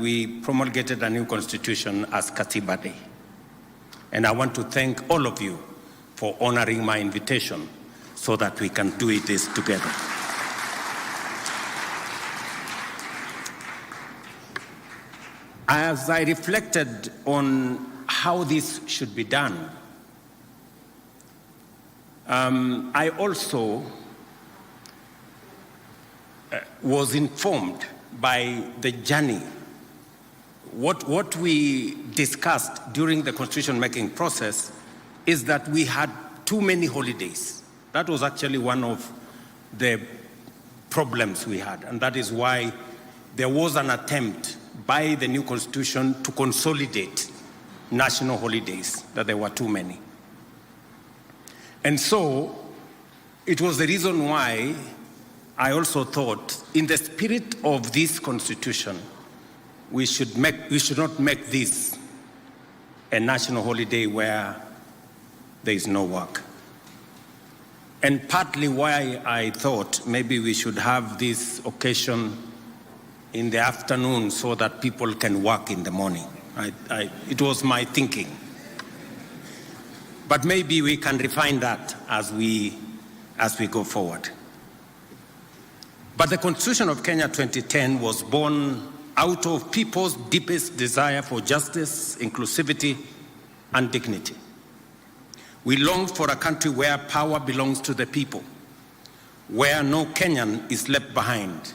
we promulgated a new constitution as Katiba Day. And I want to thank all of you for honoring my invitation so that we can do this together. As I reflected on how this should be done, I also was informed by the journey. What we discussed during the constitution-making process is that we had too many holidays. That was actually one of the problems we had, and that is why there was an attempt by the new constitution to consolidate national holidays, that there were too many. And so it was the reason why I also thought, in the spirit of this constitution, we should not make this a national holiday where there is no work. And partly why I thought maybe we should have this occasion in the afternoon so that people can work in the morning. It was my thinking. But maybe we can refine that as we go forward. But the Constitution of Kenya 2010 was born out of people's deepest desire for justice, inclusivity, and dignity. We long for a country where power belongs to the people, where no Kenyan is left behind,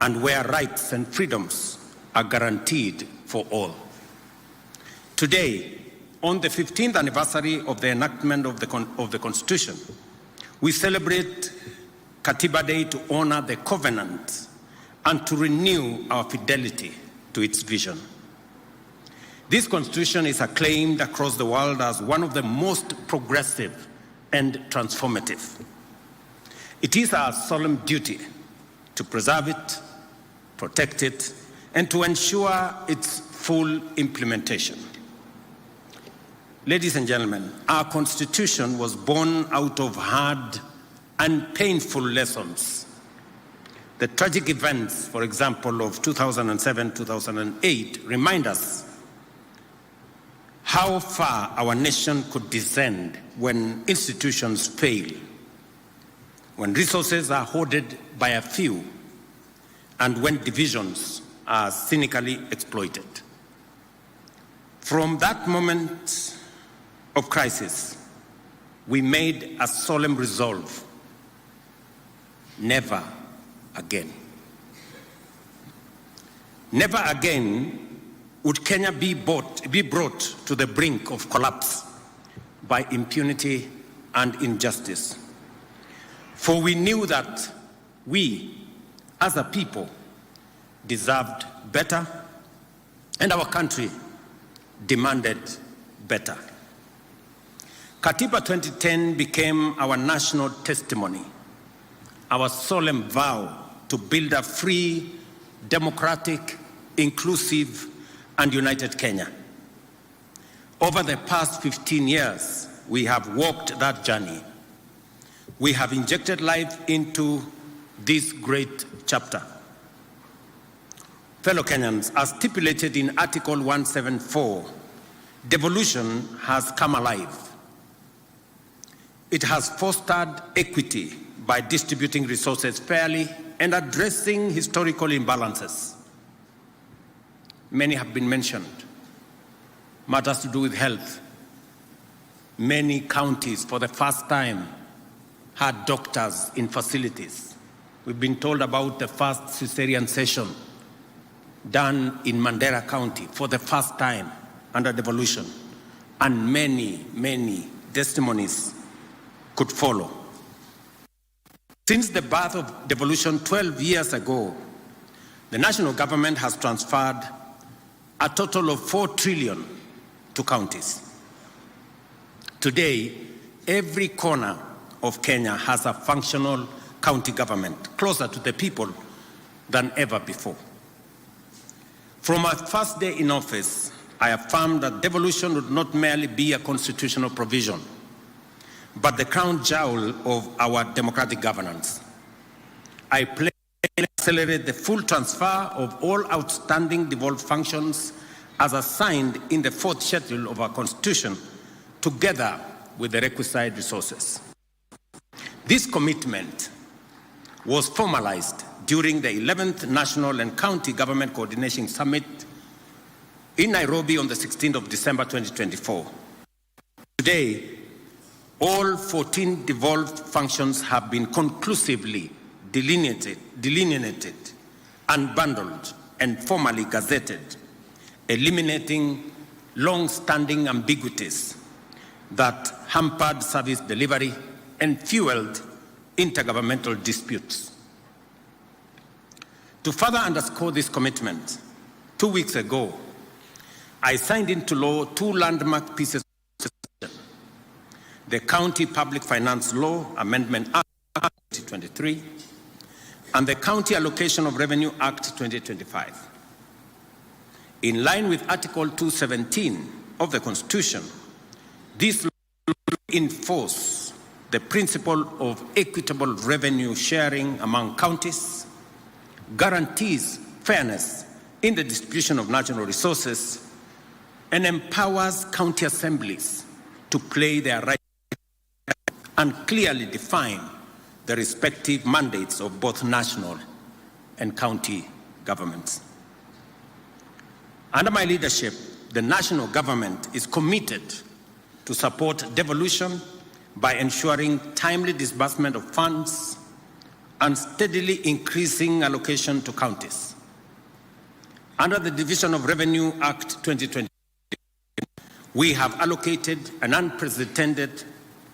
and where rights and freedoms are guaranteed for all. Today, on the 15th anniversary of the enactment of the Constitution, we celebrate Katiba Day to honor the covenant and to renew our fidelity to its vision. This Constitution is acclaimed across the world as one of the most progressive and transformative. It is our solemn duty to preserve it, protect it, and to ensure its full implementation. Ladies and gentlemen, our Constitution was born out of hard and painful lessons. The tragic events, for example, of 2007-2008 remind us how far our nation could descend when institutions fail, when resources are hoarded by a few, and when divisions are cynically exploited. From that moment of crisis, we made a solemn resolve: never again. Never again would Kenya be brought to the brink of collapse by impunity and injustice. For we knew that we, as a people, deserved better, and our country demanded better. Katiba 2010 became our national testimony, our solemn vow to build a free, democratic, inclusive, and united Kenya. Over the past 15 years, we have walked that journey. We have injected life into this great chapter. Fellow Kenyans, as stipulated in Article 174, devolution has come alive. It has fostered equity by distributing resources fairly and addressing historical imbalances. Many have been mentioned. Matters to do with health. Many counties, for the first time, had doctors in facilities. We've been told about the first cesarean session done in Mandera County for the first time under devolution, and many, many testimonies could follow. Since the birth of devolution 12 years ago, the national government has transferred a total of 4 trillion to counties. Today, every corner of Kenya has a functional county government, closer to the people than ever before. From my first day in office, I affirmed that devolution would not merely be a constitutional provision, but the crown jewel of our democratic governance. I pledge accelerate the full transfer of all outstanding devolved functions as assigned in the 4th schedule of our Constitution, together with the requisite resources. This commitment was formalized during the 11th National and County Government Coordination Summit in Nairobi on the 16th of December 2024. Today, all 14 devolved functions have been conclusively delineated, unbundled, and formally gazetted, eliminating long-standing ambiguities that hampered service delivery and fueled intergovernmental disputes. To further underscore this commitment, 2 weeks ago, I signed into law 2 landmark pieces of legislation: the County Public Finance Law Amendment Act 2023 and the County Allocation of Revenue Act 2025. In line with Article 217 of the Constitution, this law will enforce the principle of equitable revenue sharing among counties, guarantees fairness in the distribution of national resources, and empowers county assemblies to play their right and clearly define the respective mandates of both national and county governments. Under my leadership, the national government is committed to support devolution by ensuring timely disbursement of funds and steadily increasing allocation to counties. Under the Division of Revenue Act 2020, we have allocated an unprecedented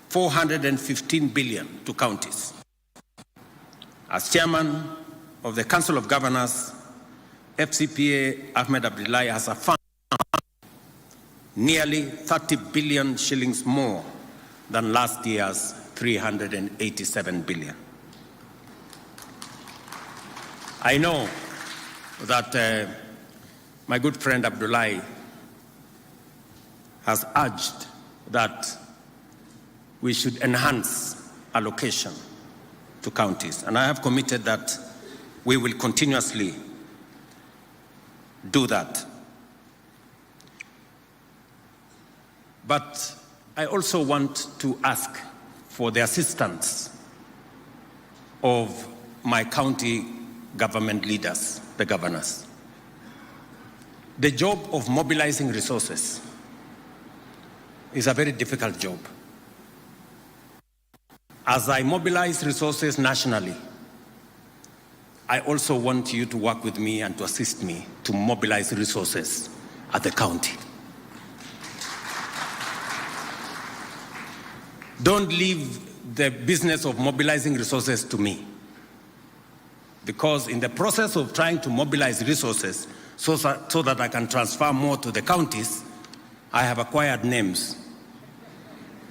415 billion to counties. As chairman of the Council of Governors, FCPA Ahmed Abdullahi has affirmed nearly 30 billion shillings more than last year's 387 billion. I know that my good friend Abdullahi has urged that we should enhance allocation to counties, and I have committed that we will continuously do that. But I also want to ask for the assistance of my county government leaders, the governors. The job of mobilizing resources is a very difficult job. As I mobilize resources nationally, I also want you to work with me and to assist me to mobilize resources at the county. Don't leave the business of mobilizing resources to me, because in the process of trying to mobilize resources so that I can transfer more to the counties, I have acquired names,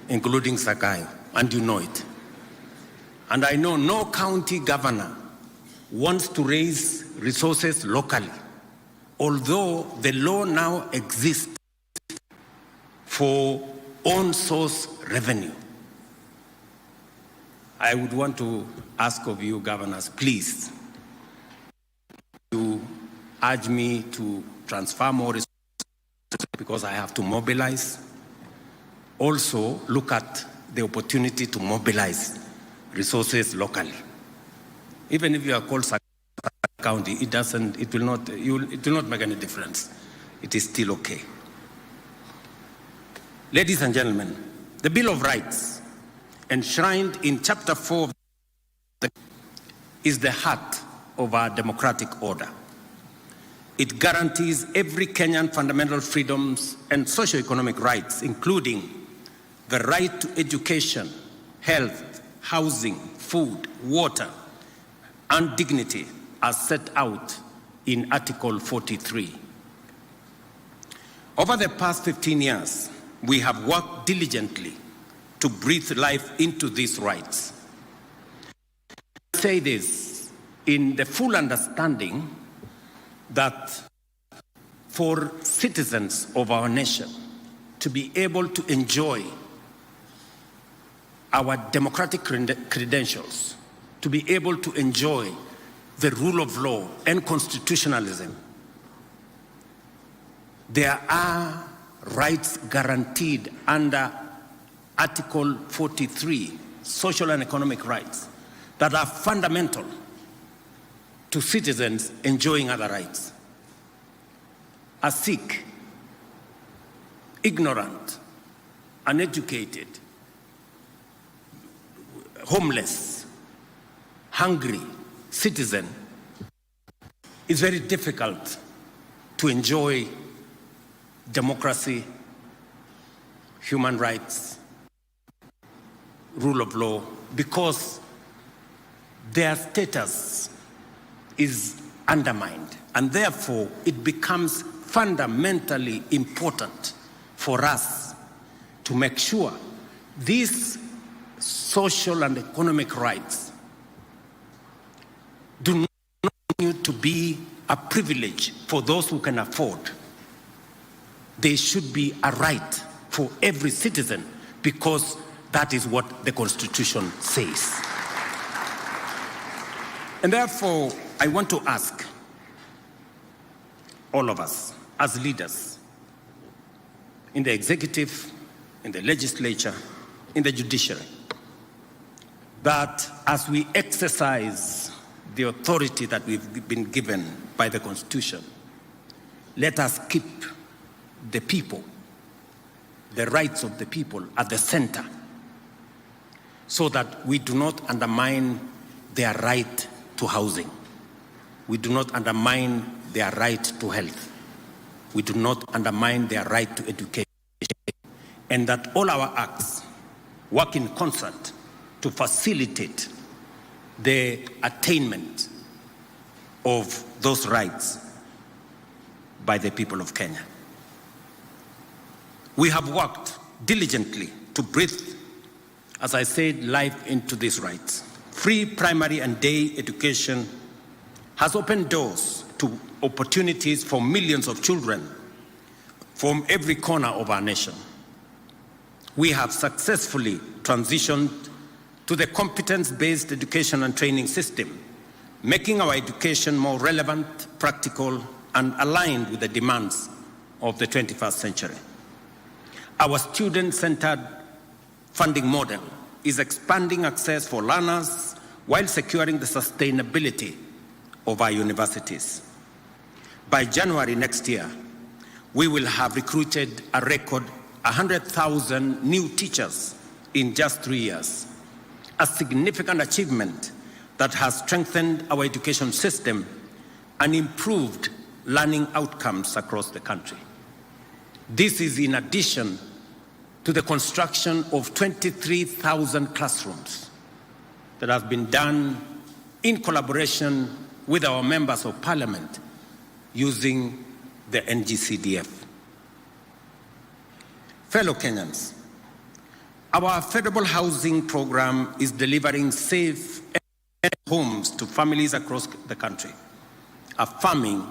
including Sakai, and you know it. And I know no county governor wants to raise resources locally, although the law now exists for own source revenue. I would want to ask of you, governors, please, to urge me to transfer more resources because I have to mobilize. Also, look at the opportunity to mobilize resources locally. Even if you are called county, it will not make any difference. It is still okay. Ladies and gentlemen, the Bill of Rights, enshrined in Chapter 4 is the heart of our democratic order. It guarantees every Kenyan fundamental freedoms and socio-economic rights, including the right to education, health, housing, food, water, and dignity as set out in Article 43. Over the past 15 years, we have worked diligently to breathe life into these rights. I say this in the full understanding that for citizens of our nation to be able to enjoy our democratic credentials, to be able to enjoy the rule of law and constitutionalism, there are rights guaranteed under Article 43, social and economic rights, that are fundamental to citizens enjoying other rights. A sick, ignorant, uneducated, homeless, hungry citizen is very difficult to enjoy democracy, human rights, rule of law, because their status is undermined. And therefore, it becomes fundamentally important for us to make sure these social and economic rights do not continue to be a privilege for those who can afford. They should be a right for every citizen, because that is what the Constitution says. And therefore, I want to ask all of us as leaders in the executive, in the legislature, in the judiciary, that as we exercise the authority that we've been given by the Constitution, let us keep the people, the rights of the people at the center, so that we do not undermine their right to housing. We do not undermine their right to health. We do not undermine their right to education. And that all our acts work in concert to facilitate the attainment of those rights by the people of Kenya. We have worked diligently to breathe, as I said, life into these rights. Free primary and day education has opened doors to opportunities for millions of children from every corner of our nation. We have successfully transitioned to the competence-based education and training system, making our education more relevant, practical, and aligned with the demands of the 21st century. Our student-centered funding model is expanding access for learners while securing the sustainability of our universities. By January next year, we will have recruited a record 100,000 new teachers in just 3 years, a significant achievement that has strengthened our education system and improved learning outcomes across the country. This is in addition to the construction of 23,000 classrooms that have been done in collaboration with our members of parliament using the NGCDF. Fellow Kenyans, our affordable housing program is delivering safe homes to families across the country, affirming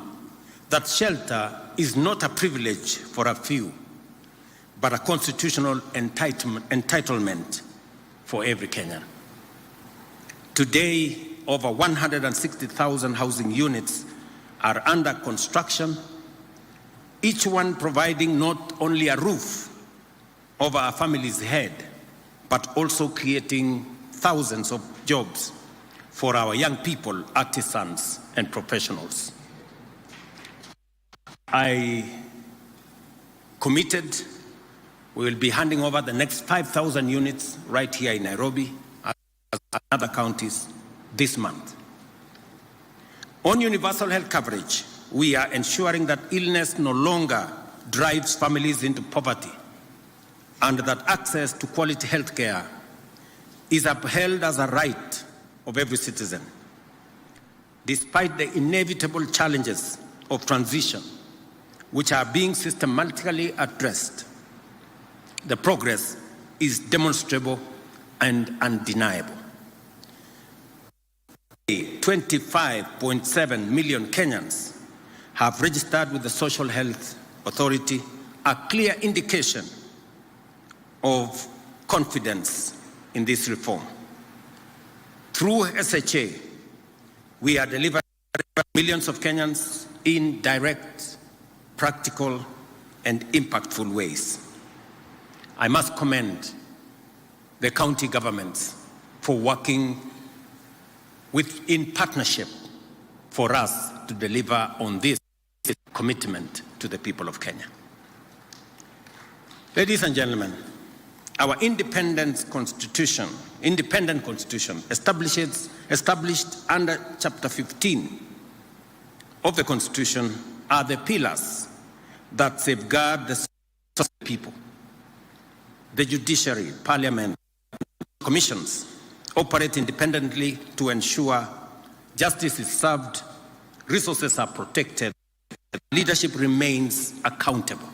that shelter is not a privilege for a few, but a constitutional entitlement for every Kenyan. Today, over 160,000 housing units are under construction, each one providing not only a roof over a family's head, but also creating thousands of jobs for our young people, artisans, and professionals. I committed we will be handing over the next 5,000 units right here in Nairobi and other counties this month. On universal health coverage, we are ensuring that illness no longer drives families into poverty and that access to quality health care is upheld as a right of every citizen. Despite the inevitable challenges of transition, which are being systematically addressed, the progress is demonstrable and undeniable. 25.7 million Kenyans have registered with the Social Health Authority, a clear indication of confidence in this reform. Through SHA, we are delivering millions of Kenyans in direct, practical, and impactful ways. I must commend the county governments for working in partnership for us to deliver on this commitment to the people of Kenya. Ladies and gentlemen, our independent constitution established under Chapter 15 of the Constitution are the pillars that safeguard the of the people. The judiciary, parliament, commissions operate independently to ensure justice is served, resources are protected, and leadership remains accountable.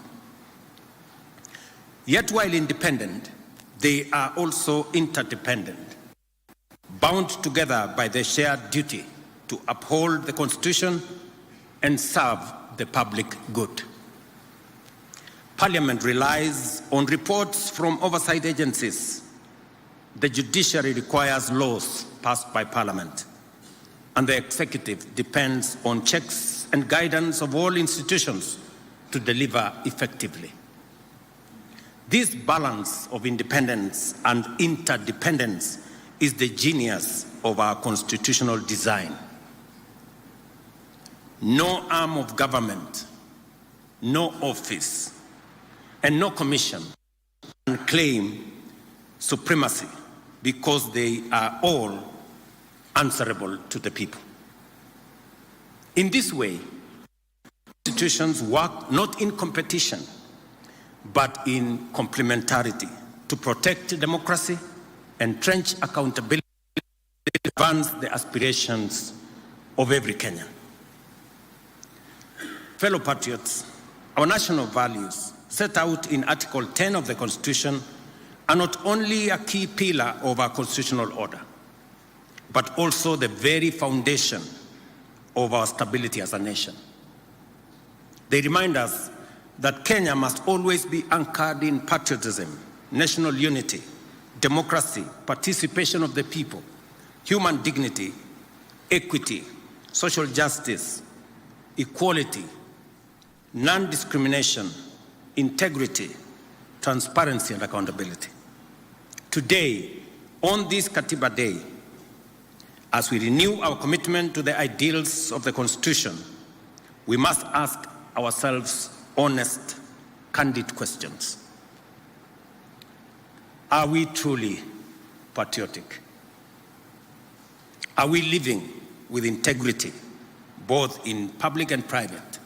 Yet while independent, they are also interdependent, bound together by the shared duty to uphold the Constitution and serve the public good. Parliament relies on reports from oversight agencies. The judiciary requires laws passed by Parliament, and the executive depends on checks and guidance of all institutions to deliver effectively. This balance of independence and interdependence is the genius of our constitutional design. No arm of government, no office, and no commission can claim supremacy because they are all answerable to the people. In this way, institutions work not in competition, but in complementarity to protect democracy, entrench accountability, and advance the aspirations of every Kenyan. Fellow patriots, our national values set out in Article 10 of the Constitution are not only a key pillar of our constitutional order, but also the very foundation of our stability as a nation. They remind us that Kenya must always be anchored in patriotism, national unity, democracy, participation of the people, human dignity, equity, social justice, equality, non-discrimination, integrity, transparency, and accountability. Today, on this Katiba Day, as we renew our commitment to the ideals of the Constitution, we must ask ourselves honest, candid questions. Are we truly patriotic? Are we living with integrity, both in public and private?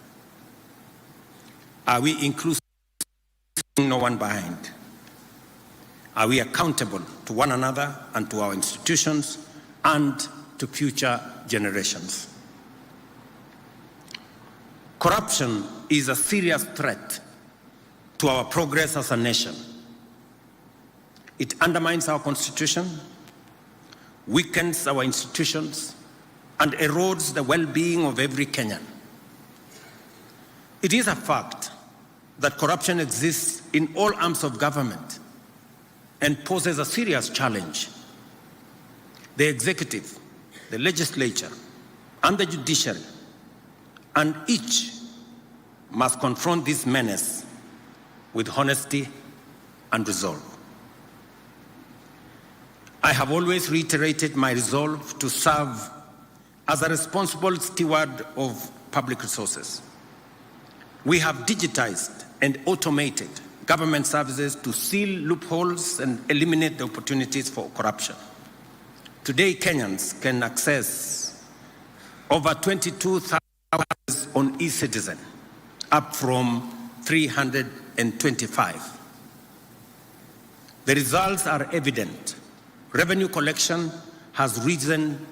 Are we inclusive, leaving no one behind? Are we accountable to one another and to our institutions and to future generations? Corruption is a serious threat to our progress as a nation. It undermines our Constitution, weakens our institutions, and erodes the well-being of every Kenyan. It is a fact that corruption exists in all arms of government and poses a serious challenge. The executive, the legislature, and the judiciary, and each must confront this menace with honesty and resolve. I have always reiterated my resolve to serve as a responsible steward of public resources. We have digitized and automated government services to seal loopholes and eliminate the opportunities for corruption. Today, Kenyans can access over 22,000 on eCitizen, up from 325. The results are evident. Revenue collection has risen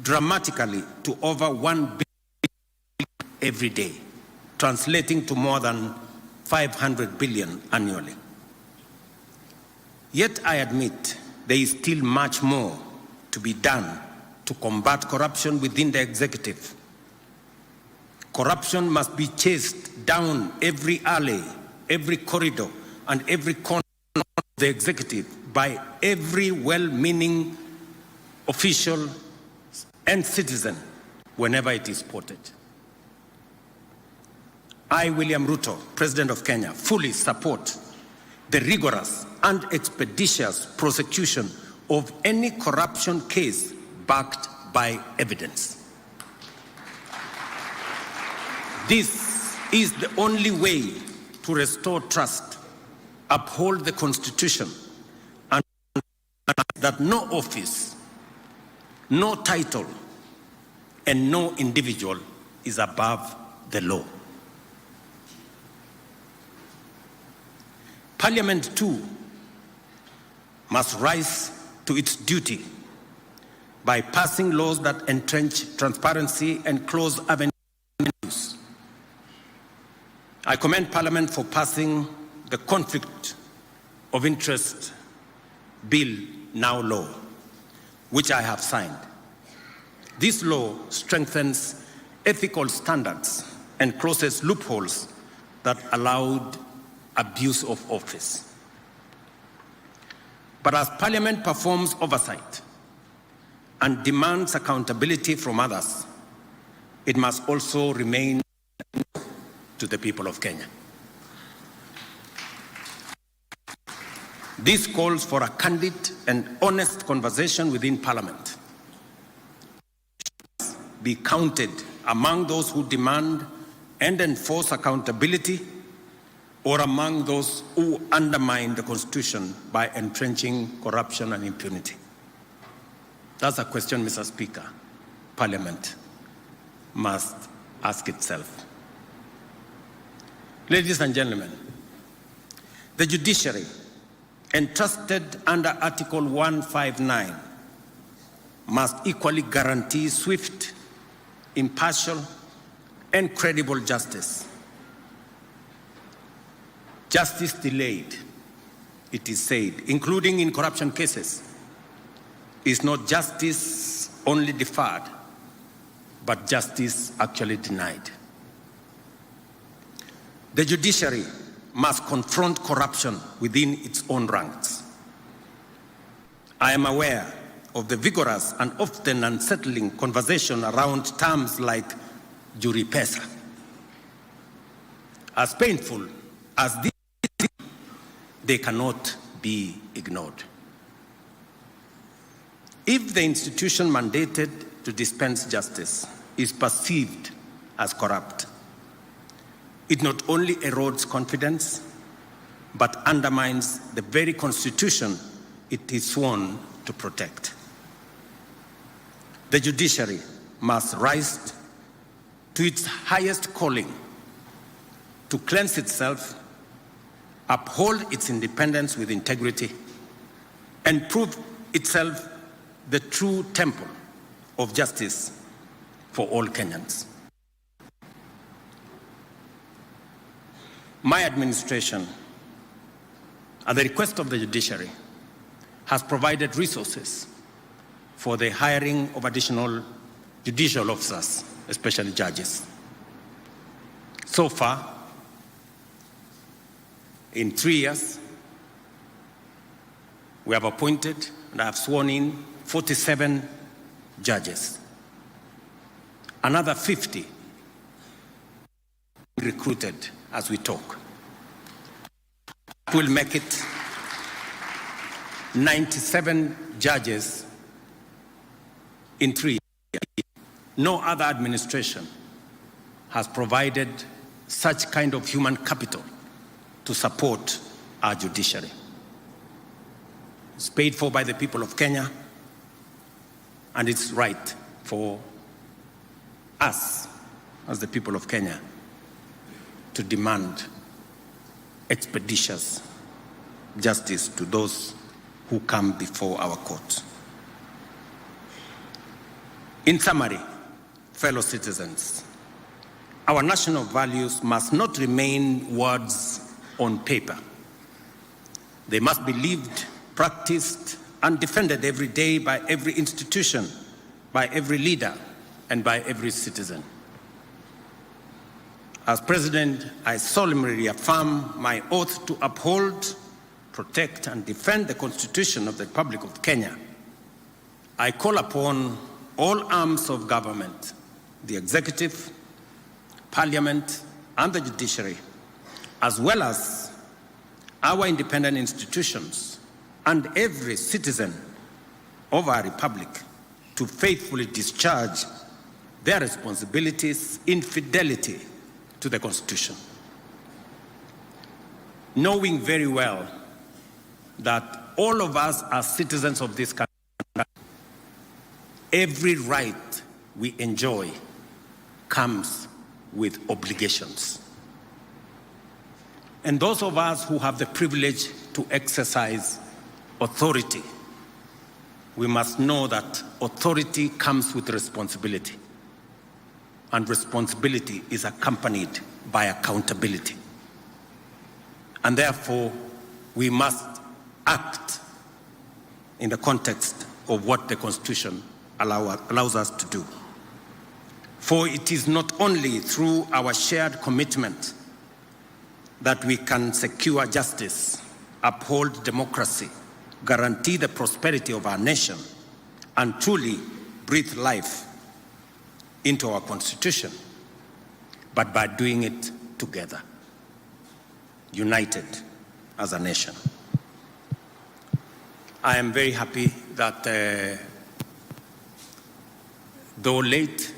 dramatically to over 1 billion every day, translating to more than 500 billion annually. Yet I admit there is still much more to be done to combat corruption within the executive. Corruption must be chased down every alley, every corridor, and every corner of the executive by every well-meaning official and citizen whenever it is spotted. I, William Ruto, President of Kenya, fully support the rigorous and expeditious prosecution of any corruption case backed by evidence. This is the only way to restore trust, uphold the Constitution, and that no office, no title, and no individual is above the law. Parliament, too, must rise to its duty by passing laws that entrench transparency and close avenues. I commend Parliament for passing the Conflict of Interest Bill, now law, which I have signed. This law strengthens ethical standards and closes loopholes that allowed abuse of office. But as Parliament performs oversight and demands accountability from others, it must also remain to the people of Kenya. This calls for a candid and honest conversation within Parliament. Be counted among those who demand and enforce accountability, or among those who undermine the Constitution by entrenching corruption and impunity? That's a question, Mr. Speaker, Parliament must ask itself. Ladies and gentlemen, the judiciary, entrusted under Article 159, must equally guarantee swift, impartial, and credible justice. Justice delayed, it is said, including in corruption cases, is not justice only deferred, but justice actually denied. The judiciary must confront corruption within its own ranks. I am aware of the vigorous and often unsettling conversation around terms like jury pesa. As painful as this, they cannot be ignored. If the institution mandated to dispense justice is perceived as corrupt, it not only erodes confidence, but undermines the very Constitution it is sworn to protect. The judiciary must rise to its highest calling to cleanse itself, uphold its independence with integrity, and prove itself the true temple of justice for all Kenyans. My administration, at the request of the judiciary, has provided resources for the hiring of additional judicial officers, especially judges. So far, in 3 years, we have appointed and I have sworn in 47 judges. Another 50 recruited as we talk. We'll make it 97 judges in 3 years. No other administration has provided such kind of human capital to support our judiciary. It's paid for by the people of Kenya, and it's right for us, as the people of Kenya, to demand expeditious justice to those who come before our court. In summary, fellow citizens, our national values must not remain words on paper. They must be lived, practiced, and defended every day by every institution, by every leader, and by every citizen. As President, I solemnly reaffirm my oath to uphold, protect, and defend the Constitution of the Republic of Kenya. I call upon all arms of government the executive, parliament, and the judiciary, as well as our independent institutions and every citizen of our republic to faithfully discharge their responsibilities in fidelity to the Constitution. Knowing very well that all of us are citizens of this country, every right we enjoy comes with obligations. And those of us who have the privilege to exercise authority, we must know that authority comes with responsibility, and responsibility is accompanied by accountability. And therefore, we must act in the context of what the Constitution allows us to do. For it is not only through our shared commitment that we can secure justice, uphold democracy, guarantee the prosperity of our nation, and truly breathe life into our Constitution, but by doing it together, united as a nation. I am very happy that though late,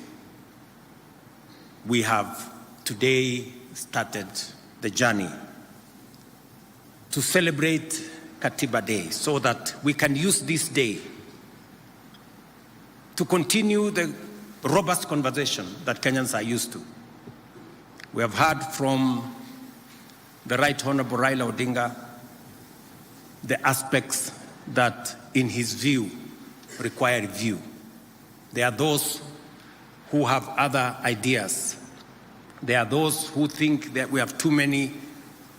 we have today started the journey to celebrate Katiba Day so that we can use this day to continue the robust conversation that Kenyans are used to. We have heard from the Right Honorable Raila Odinga the aspects that, in his view, require review. There are those who have other ideas. There are those who think that we have too many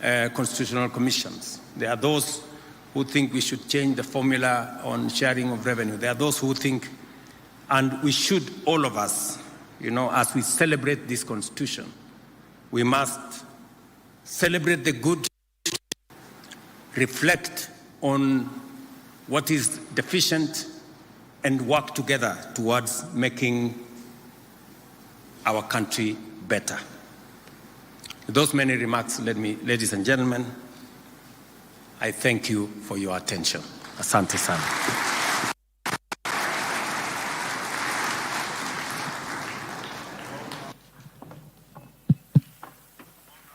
constitutional commissions. There are those who think we should change the formula on sharing of revenue. There are those who think, and we should, all of us, as we celebrate this Constitution, we must celebrate the good, reflect on what is deficient, and work together towards making our country better. With those many remarks, ladies and gentlemen, I thank you for your attention. Asante sana.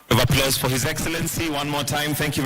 Applause for His Excellency one more time. Thank you.